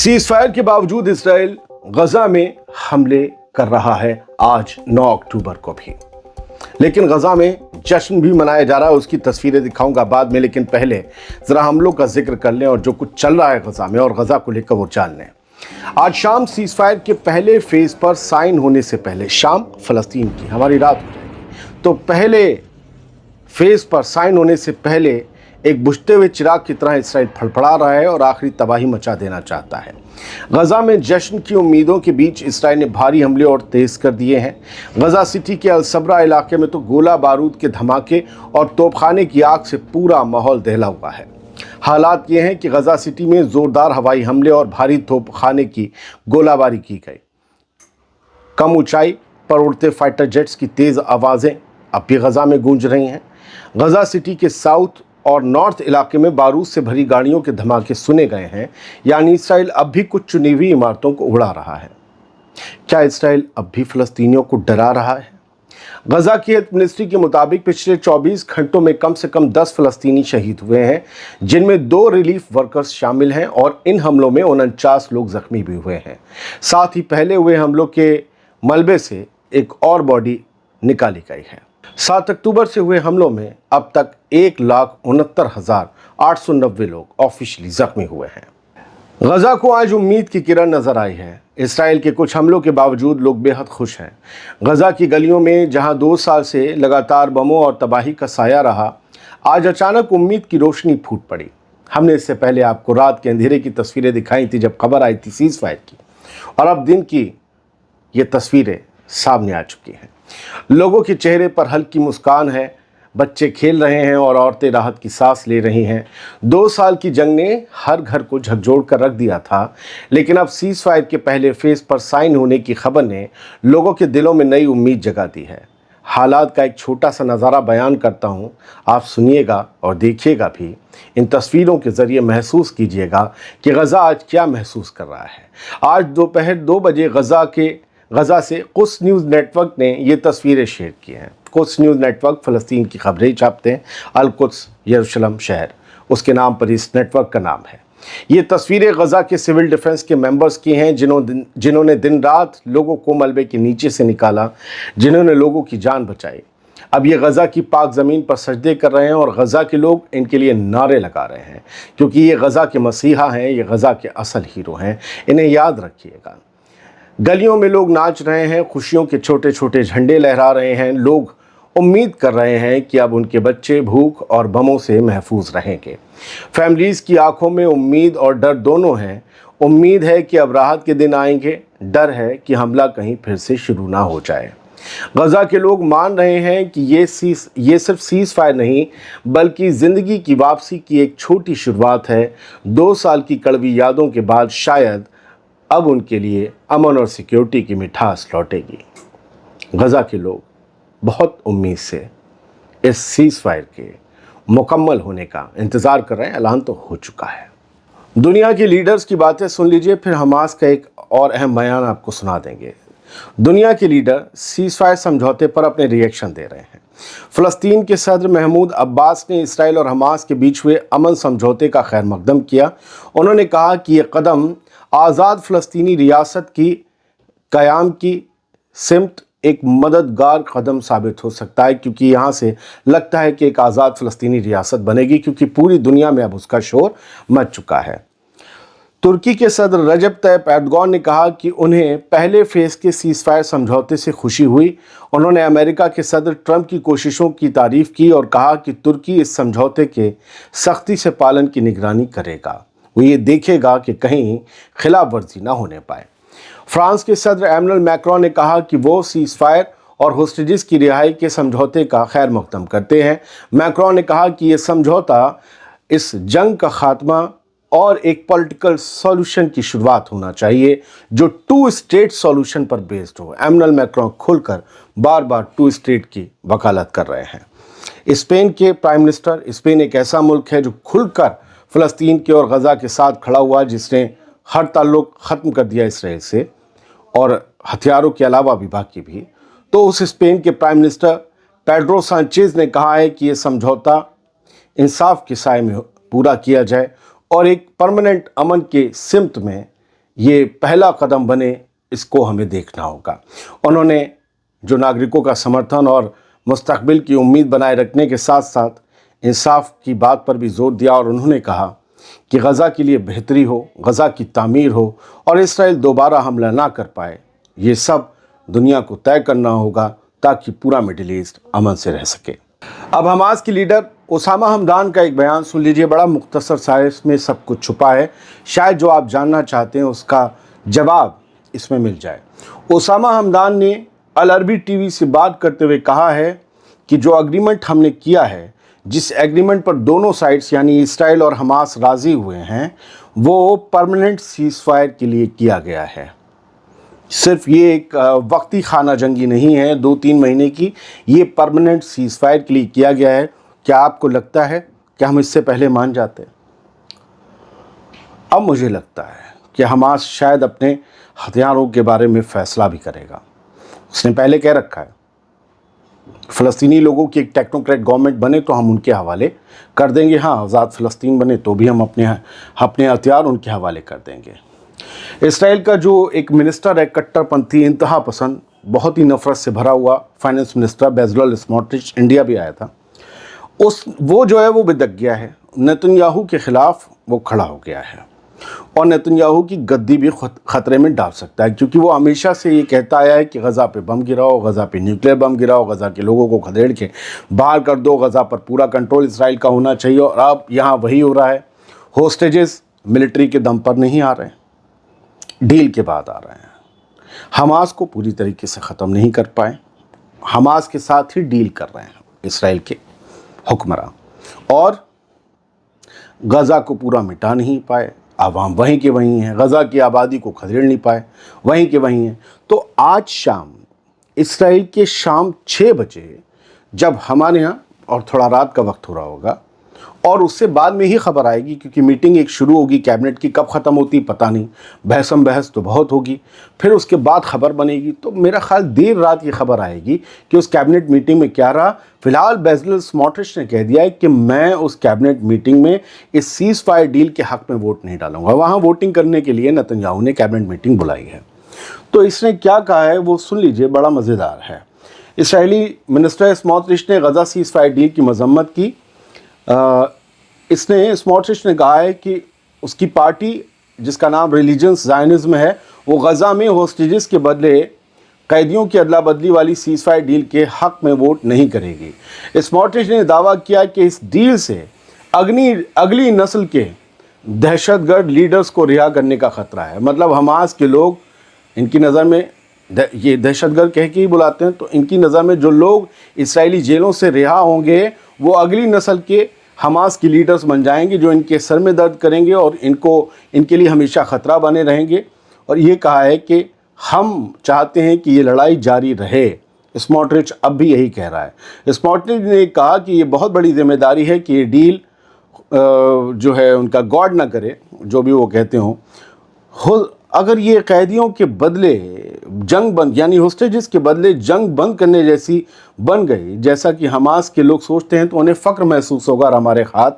Cease fire के बावजूद Israel गजा में हमले कर रहा है आज 9 अक्टूबर को भी। लेकिन गजा में जश्न भी मनाया जा रहा है, उसकी तस्वीरें दिखाऊंगा बाद में। लेकिन पहले जरा हमलों का जिक्र कर लें और जो कुछ चल रहा है गजा में और गजा को लेकर वो जान लें। आज शाम सीज फायर के पहले फेज पर साइन होने से पहले, शाम फलस्तीन की, हमारी रात हो जाएगी, तो पहले फेज पर साइन होने से पहले एक बुझते हुए चिराग की तरह इसराइल फड़फड़ा रहा है और आखिरी तबाही मचा देना चाहता है। गजा में जश्न की उम्मीदों के बीच इसराइल ने भारी हमले और तेज कर दिए हैं। गजा सिटी के अल सबरा इलाके में तो गोला बारूद के धमाके और तोपखाने की आग से पूरा माहौल दहला हुआ है। हालात ये हैं कि गजा सिटी में जोरदार हवाई हमले और भारी तोपखाने की गोलाबारी की गई। कम ऊंचाई पर उड़ते फाइटर जेट्स की तेज आवाज़ें अब भी गजा में गूंज रही हैं। गजा सिटी के साउथ और नॉर्थ इलाके में बारूद से भरी गाड़ियों के धमाके सुने गए हैं, यानी इसराइल अब भी कुछ चुनी हुई इमारतों को उड़ा रहा है। क्या इसराइल अब भी फ़लस्तीनियों को डरा रहा है? गजा की हेल्थ मिनिस्ट्री के मुताबिक पिछले 24 घंटों में कम से कम 10 फ़लस्तीनी शहीद हुए हैं, जिनमें 2 रिलीफ वर्कर्स शामिल हैं और इन हमलों में 49 लोग जख्मी भी हुए हैं। साथ ही पहले हुए हमलों के मलबे से एक और बॉडी निकाली गई है। 7 अक्टूबर से हुए हमलों में अब तक 1,69,890 लोग ऑफिशियली जख्मी हुए हैं। गजा को आज उम्मीद की किरण नजर आई है। इसराइल के कुछ हमलों के बावजूद लोग बेहद खुश हैं। गजा की गलियों में जहां 2 साल से लगातार बमों और तबाही का साया रहा, आज अचानक उम्मीद की रोशनी फूट पड़ी। हमने इससे पहले आपको रात के अंधेरे की तस्वीरें दिखाई थी जब खबर आई थी सीज फायर की, और अब दिन की ये तस्वीरें सामने आ चुकी हैं। लोगों के चेहरे पर हल्की मुस्कान है, बच्चे खेल रहे हैं और औरतें राहत की सांस ले रही हैं। 2 साल की जंग ने हर घर को झकझोर कर रख दिया था, लेकिन अब सीज फायर के पहले फेज पर साइन होने की खबर ने लोगों के दिलों में नई उम्मीद जगा दी है। हालात का एक छोटा सा नज़ारा बयान करता हूँ, आप सुनिएगा और देखिएगा भी। इन तस्वीरों के ज़रिए महसूस कीजिएगा कि गजा आज क्या महसूस कर रहा है। आज दोपहर 2 बजे गजा से कुद्स न्यूज़ नेटवर्क ने ये तस्वीरें शेयर की हैं। कुद्स न्यूज़ नेटवर्क फ़लस्तीन की खबरें छापते हैं। अल कुद्स यरूशलेम शहर उसके नाम पर इस नेटवर्क का नाम है। ये तस्वीरें गजा के सिविल डिफेंस के मेंबर्स की हैं, जिन्होंने दिन रात लोगों को मलबे के नीचे से निकाला, जिन्होंने लोगों की जान बचाई। अब ये गजा की पाक ज़मीन पर सजदे कर रहे हैं और गजा के लोग इनके लिए नारे लगा रहे हैं, क्योंकि ये गजा के मसीहा हैं, ये गजा के असल हीरो हैं। इन्हें याद रखिएगा। गलियों में लोग नाच रहे हैं, खुशियों के छोटे छोटे झंडे लहरा रहे हैं। लोग उम्मीद कर रहे हैं कि अब उनके बच्चे भूख और बमों से महफूज रहेंगे। फैमिलीज़ की आंखों में उम्मीद और डर दोनों हैं। उम्मीद है कि अब राहत के दिन आएंगे, डर है कि हमला कहीं फिर से शुरू ना हो जाए। गजा के लोग मान रहे हैं कि ये सिर्फ सीज फायर नहीं, बल्कि ज़िंदगी की वापसी की एक छोटी शुरुआत है। 2 साल की कड़वी यादों के बाद शायद अब उनके लिए अमन और सिक्योरिटी की मिठास लौटेगी। गजा के लोग बहुत उम्मीद से इस सीज फायर के मुकम्मल होने का इंतज़ार कर रहे हैं। ऐलान तो हो चुका है। दुनिया के लीडर्स की बातें सुन लीजिए, फिर हमास का एक और अहम बयान आपको सुना देंगे। दुनिया के लीडर सीज फायर समझौते पर अपने रिएक्शन दे रहे हैं। फ़लस्तीन के सदर महमूद अब्बास ने इसराइल और हमास के बीच हुए अमन समझौते का खैर मकदम किया। उन्होंने कहा कि यह कदम आज़ाद फ़लस्तीनी रियासत की क़याम की सिमत एक मददगार कदम साबित हो सकता है, क्योंकि यहाँ से लगता है कि एक आज़ाद फ़लस्तीनी रियासत बनेगी, क्योंकि पूरी दुनिया में अब उसका शोर मच चुका है। तुर्की के सदर रजब तैयप एर्दोगान ने कहा कि उन्हें पहले फेज़ के सीज़ फायर समझौते से खुशी हुई। उन्होंने अमेरिका के सदर ट्रंप की कोशिशों की तारीफ़ की और कहा कि तुर्की इस समझौते के सख्ती से पालन की निगरानी करेगा। वो ये देखेगा कि कहीं खिलाफ वर्जी ना होने पाए। फ्रांस के सदर एमनुअल मैक्रोन ने कहा कि वो सीज फायर और होस्टेजेस की रिहाई के समझौते का खैर मकदम करते हैं। मैक्रोन ने कहा कि ये समझौता इस जंग का खात्मा और एक पॉलिटिकल सॉल्यूशन की शुरुआत होना चाहिए, जो 2 स्टेट सॉल्यूशन पर बेस्ड हो। एमनुअल मैक्रोन खुलकर बार बार 2 स्टेट की वकालत कर रहे हैं। स्पेन के प्राइम मिनिस्टर, स्पेन एक ऐसा मुल्क है जो खुलकर फ़लस्तीन के और गजा के साथ खड़ा हुआ, जिसने हर ताल्लुक़ ख़त्म कर दिया इसराइल से और हथियारों के अलावा भी बाकी भी। तो उस स्पेन के प्राइम मिनिस्टर पेड्रो सांचेज़ ने कहा है कि ये समझौता इंसाफ के साए में पूरा किया जाए और एक परमानेंट अमन के सिमत में ये पहला कदम बने, इसको हमें देखना होगा। उन्होंने जो नागरिकों का समर्थन और मुस्तकबिल की उम्मीद बनाए रखने के साथ साथ इंसाफ की बात पर भी जोर दिया और उन्होंने कहा कि गज़ा के लिए बेहतरी हो, गज़ा की तामीर हो और इसराइल दोबारा हमला ना कर पाए, ये सब दुनिया को तय करना होगा ताकि पूरा मिडिल ईस्ट अमन से रह सके। अब हमास की लीडर ओसामा हमदान का एक बयान सुन लीजिए, बड़ा मुख्तसर सा है, इसमें सब कुछ छुपा है, शायद जो आप जानना चाहते हैं उसका जवाब इसमें मिल जाए। ओसामा हमदान ने अल अरबी टीवी से बात करते हुए कहा है कि जो एग्रीमेंट हमने किया है, जिस एग्रीमेंट पर दोनों साइड्स यानी इसराइल और हमास राज़ी हुए हैं, वो परमानेंट सीज़ फायर के लिए किया गया है। सिर्फ ये एक वक्ती खाना जंगी नहीं है 2-3 महीने की, ये परमानेंट सीज़ फायर के लिए किया गया है। क्या आपको लगता है कि हम इससे पहले मान जाते? अब मुझे लगता है कि हमास शायद अपने हथियारों के बारे में फ़ैसला भी करेगा। उसने पहले कह रखा है फ़लस्तीनी लोगों की एक टेक्नोक्रेट गवर्नमेंट बने तो हम उनके हवाले कर देंगे, हाँ आज़ाद फ़लस्तीन बने तो भी हम अपने हथियार उनके हवाले कर देंगे। इसराइल का जो एक मिनिस्टर है, कट्टरपंथी, इंतहा पसंद, बहुत ही नफ़रत से भरा हुआ फाइनेंस मिनिस्टर बेज़लेल स्मोट्रिच, इंडिया भी आया था, वो जो है वो बिदक गया है। नेतन्याहू के ख़िलाफ़ वो खड़ा हो गया है और नेतन्याहू की गद्दी भी ख़तरे में डाल सकता है, क्योंकि वो हमेशा से ये कहता आया है कि गज़ा पे बम गिराओ, गज़ा पे न्यूक्लियर बम गिराओ, गज़ा के लोगों को खदेड़ के बाहर कर दो, गज़ा पर पूरा कंट्रोल इसराइल का होना चाहिए। और अब यहाँ वही हो रहा है। होस्टेजेस मिलिट्री के दम पर नहीं आ रहे हैं, डील के बाद आ रहे हैं। हमास को पूरी तरीके से ख़त्म नहीं कर पाए, हमास के साथ ही डील कर रहे हैं इसराइल के हुक्मरान, और गज़ा को पूरा मिटा नहीं पाए। आवाम वहीं के वहीं हैं, गज़ा की आबादी को खदेड़ नहीं पाए, वहीं के वहीं हैं। तो आज शाम इसराइल के शाम 6 बजे जब हमारे यहाँ, और थोड़ा रात का वक्त हो रहा होगा, और उससे बाद में ही खबर आएगी, क्योंकि मीटिंग एक शुरू होगी कैबिनेट की, कब ख़त्म होती पता नहीं, बहस तो बहुत होगी, फिर उसके बाद खबर बनेगी। तो मेरा ख्याल देर रात ये खबर आएगी कि उस कैबिनेट मीटिंग में क्या रहा। फ़िलहाल बेज़लेल स्मोट्रिच ने कह दिया है कि मैं उस कैबिनेट मीटिंग में इस सीज़ फायर डील के हक़ में वोट नहीं डालूंगा। वहाँ वोटिंग करने के लिए नेतन्याहू ने कैबिनेट मीटिंग बुलाई है। तो इसने क्या कहा है वो सुन लीजिए, बड़ा मज़ेदार है। इसराइली मिनिस्टर स्मोट्रिच ने गज़ा सीज़ फायर डील की मजम्मत की। इसने स्मोट्रिच ने कहा है कि उसकी पार्टी, जिसका नाम रिलीजियस ज़ायनिज़्म है, वो गज़ा में होस्टेजेस के बदले कैदियों की अदला बदली वाली सीज़ फायर डील के हक़ में वोट नहीं करेगी। स्मोट्रिच ने दावा किया कि इस डील से अगली नस्ल के दहशतगर्द लीडर्स को रिहा करने का ख़तरा है। मतलब हमास के लोग, इनकी नज़र में ये दहशतगर्द कह के ही बुलाते हैं, तो इनकी नज़र में जो लोग इसराइली जेलों से रिहा होंगे वो अगली नस्ल के हमास की लीडर्स बन जाएंगे, जो इनके सर में दर्द करेंगे और इनके लिए हमेशा ख़तरा बने रहेंगे। और ये कहा है कि हम चाहते हैं कि ये लड़ाई जारी रहे। स्मोट्रिच अब भी यही कह रहा है। स्मोट्रिच ने कहा कि ये बहुत बड़ी जिम्मेदारी है कि ये डील जो है उनका गॉड ना करे, जो भी वो कहते हो। अगर ये कैदियों के बदले जंग बंद, यानी होस्टेजेस के बदले जंग बंद करने जैसी बन गई, जैसा कि हमास के लोग सोचते हैं, तो उन्हें फ़ख्र महसूस होगा और हमारे हाथ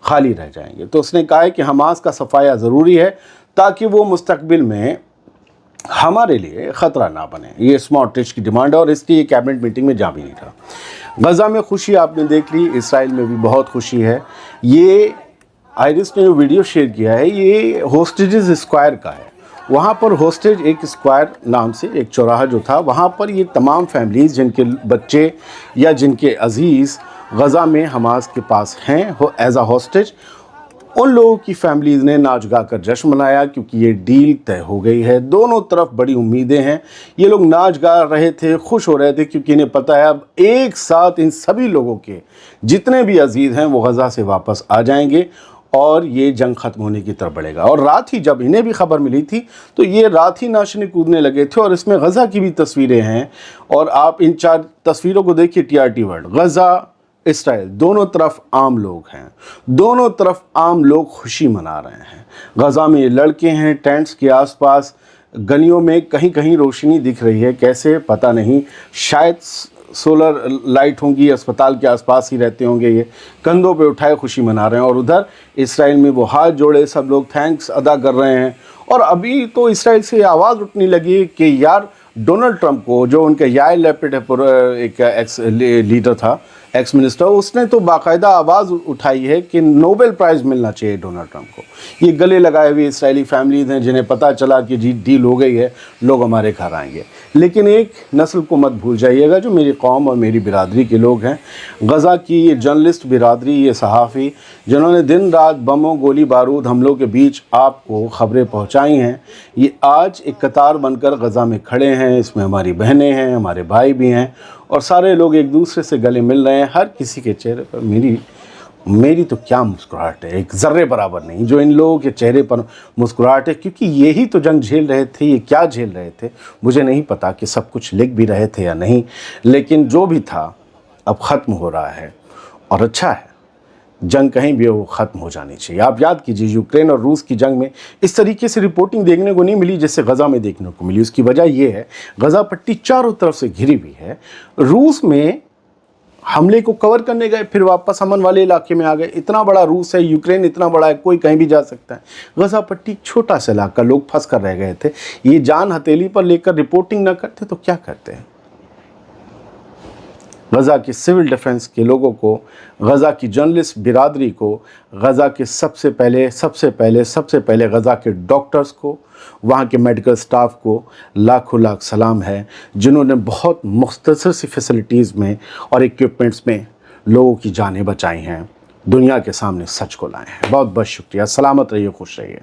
खाली रह जाएंगे। तो उसने कहा है कि हमास का सफाया ज़रूरी है ताकि वो मुस्तकबिल में हमारे लिए ख़तरा ना बने। ये स्मोट्रिच की डिमांड है और इसकी ये कैबिनेट मीटिंग में जा भी नहीं था। गज़ा में खुशी आपने देख ली, इसराइल में भी बहुत खुशी है। ये आयरिस ने जो वीडियो शेयर किया है ये होस्टेजेस स्क्वायर का है। वहाँ पर होस्टेज एक स्क्वायर नाम से एक चौराहा जो था, वहाँ पर ये तमाम फैमिलीज़ जिनके बच्चे या जिनके अजीज़ गज़ा में हमास के पास हैं एज आ होस्टेज, उन लोगों की फैमिलीज़ ने नाच गा कर जश्न मनाया, क्योंकि ये डील तय हो गई है। दोनों तरफ बड़ी उम्मीदें हैं। ये लोग नाच गा रहे थे, खुश हो रहे थे, क्योंकि इन्हें पता है अब एक साथ इन सभी लोगों के जितने भी अजीज़ हैं वो गज़ा से वापस आ जाएंगे और ये जंग ख़त्म होने की तरफ बढ़ेगा। और रात ही जब इन्हें भी खबर मिली थी तो ये रात ही नाचने कूदने लगे थे। और इसमें गज़ा की भी तस्वीरें हैं, और आप इन 4 तस्वीरों को देखिए। TRT वर्ल्ड, गज़ा, इसराइल, दोनों तरफ आम लोग हैं, दोनों तरफ आम लोग खुशी मना रहे हैं। गज़ा में ये लड़के हैं, टेंट्स के आसपास गलियों में कहीं कहीं रोशनी दिख रही है, कैसे पता नहीं, शायद सोलर लाइट होंगी, अस्पताल के आसपास ही रहते होंगे। ये कंधों पे उठाए खुशी मना रहे हैं। और उधर इसराइल में वो हाथ जोड़े सब लोग थैंक्स अदा कर रहे हैं और अभी तो इसराइल से आवाज़ उठने लगी कि यार डोनाल्ड ट्रंप को, जो उनका यार लैपिड एक एक्स लीडर था, एक्स मिनिस्टर, उसने तो बाकायदा आवाज़ उठाई है कि नोबेल प्राइज़ मिलना चाहिए डोनाल्ड ट्रंप को। ये गले लगाए हुए इसराइली फैमिलीज़ हैं जिन्हें पता चला कि जी डील हो गई है, लोग हमारे घर आएंगे। लेकिन एक नस्ल को मत भूल जाइएगा जो मेरी कौम और मेरी बिरादरी के लोग हैं, गज़ा की ये जर्नलिस्ट बिरादरी, ये सहाफ़ी जिन्होंने दिन रात बमों, गोली बारूद, हमलों के बीच आपको ख़बरें पहुँचाई हैं, ये आज एक कतार बनकर गज़ा में खड़े हैं। इसमें हमारी बहनें हैं, हमारे भाई भी हैं, और सारे लोग एक दूसरे से गले मिल रहे हैं। हर किसी के चेहरे पर मेरी तो क्या मुस्कुराहट है, एक ज़र्रे बराबर नहीं जो इन लोगों के चेहरे पर मुस्कुराहट है, क्योंकि यही तो जंग झेल रहे थे। ये क्या झेल रहे थे मुझे नहीं पता कि सब कुछ लिख भी रहे थे या नहीं, लेकिन जो भी था अब ख़त्म हो रहा है और अच्छा है। जंग कहीं भी हो ख़त्म हो जानी चाहिए। आप याद कीजिए यूक्रेन और रूस की जंग में इस तरीके से रिपोर्टिंग देखने को नहीं मिली जैसे गज़ा में देखने को मिली। उसकी वजह यह है गज़ा पट्टी चारों तरफ से घिरी हुई है। रूस में हमले को कवर करने गए, फिर वापस अमन वाले इलाके में आ गए। इतना बड़ा रूस है, यूक्रेन इतना बड़ा है, कोई कहीं भी जा सकता है। गज़ा पट्टी छोटा सा इलाका, लोग फंस कर रह गए थे। ये जान हथेली पर लेकर रिपोर्टिंग न करते तो क्या करते हैं? गज़ा के सिविल डिफेंस के लोगों को, गज़ा की जर्नलिस्ट बिरादरी को, गज़ा के सबसे पहले गज़ा के डॉक्टर्स को, वहाँ के मेडिकल स्टाफ को लाखों लाख सलाम है, जिन्होंने बहुत मुख्तसर सी फैसिलिटीज़ में और इक्विपमेंट्स में लोगों की जानें बचाई हैं, दुनिया के सामने सच को लाए हैं। बहुत बहुत शुक्रिया। सलामत रहिए, खुश रहिए।